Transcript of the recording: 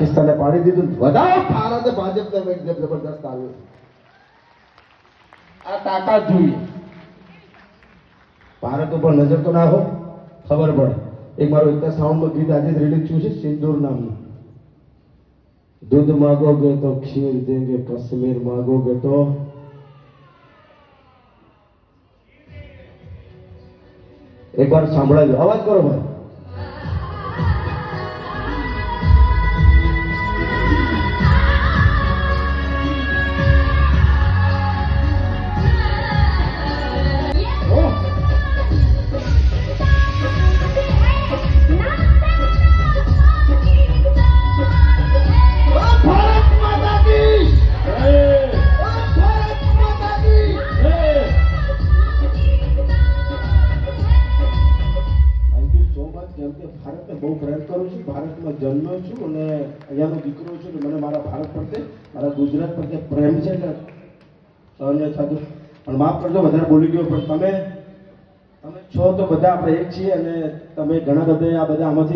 પાકિસ્તાને પાડી દીધું, વધારે ભારત ભાજપને એકદમ જબરદસ્ત આવ્યું. આ તાકાત જોઈએ. ભારત ઉપર નજર તો નાખો, ખબર પડે. એક મારો એક સાઉન્ડમાં ગીત આજે જ રિલીઝ થયું છે, સિંદૂર નામનું. दूध मांगोगे तो खीर देंगे, कश्मीर मांगोगे तो एक बार सांभळाજો, अवाज करो भाई. ભારતને બહુ પ્રેમ કરું છું, ભારતમાં જન્મ્યો છું અને અહીંયાનો દીકરો છું. મને મારા ભારત પ્રત્યે, મારા ગુજરાત પ્રત્યે પ્રેમ છે એટલે સહન થતું. પણ માફ કરજો, વધારે બોલી ગયો. પણ તમે છો તો બધા આપણે એક છીએ અને તમે ઘણા બધા આ બધા આમાંથી